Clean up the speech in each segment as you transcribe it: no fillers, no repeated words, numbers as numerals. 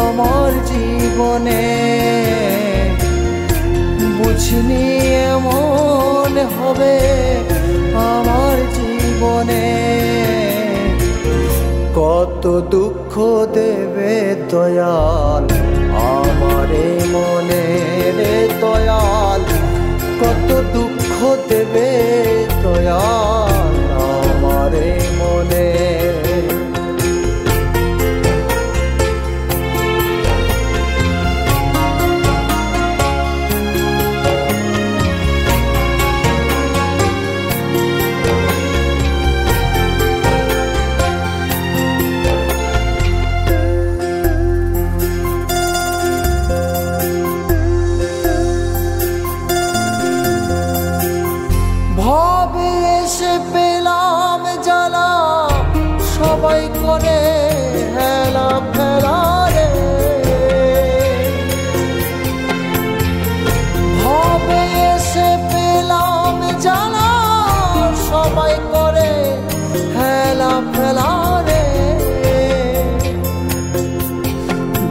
আমার জীবনে। বুঝিনি এমন হবে আমার জীবনে। কত দুঃখ দেবে দয়াল আমারে মনে রে দয়াল, কত দুঃখ দেবে দয়াল আমারে মনে। ভাবে এসে পেলাম জ্বালা, সবাই করে হেলা ফেলা রে। ভাবে এসে পেলাম জ্বালা, সবাই করে হেলা ফেলা রে।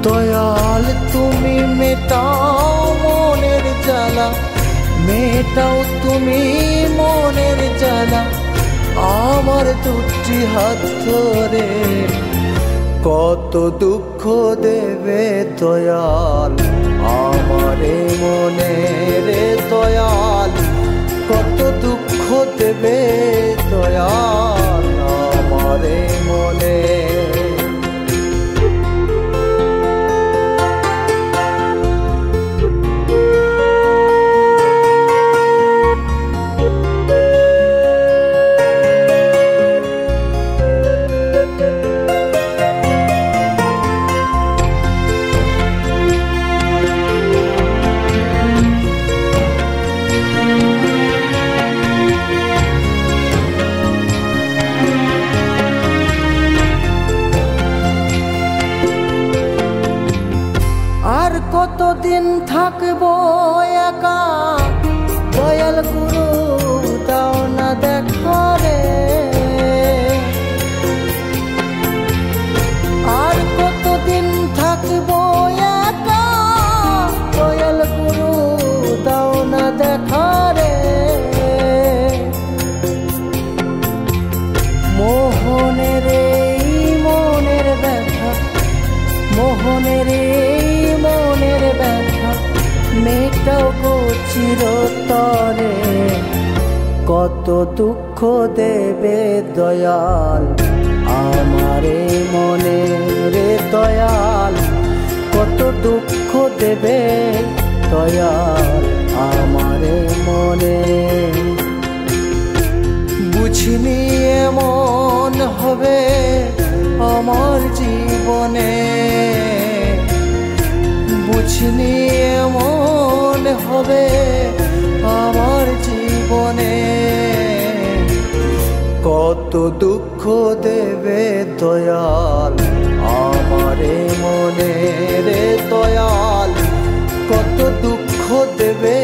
দয়াল তুমি মেটাও মনের জ্বালা, মেটাও তুমি মনের জ্বালা আমার দুটি হাত ধরে। কত দুঃখ দেবে দয়াল আমারে মনে রে দয়াল, কত দুঃখ দেবে দয়াল আমারে মনে। আর কতদিন থাকবো একা দয়াল গুরু দাও না দেখা রে। আর কতদিন থাকবো একা দয়াল গুরু দাও না দেখা রে। মোহনের এই মনের ব্যথা, মোহনের মনের ব্যথা মেটাও গো চিরতরে। কত দুঃখ দেবে দয়াল আমারে মনে রে দয়াল, কত দুঃখ দেবে দয়াল আমারে মনে। বুঝিনি এমন হবে আমার জীবনে। বুঝিনি এমন হবে আমার জীবনে। কত দুঃখ দেবে দয়াল আমারে মনে রে দয়াল, কত দুঃখ দেবে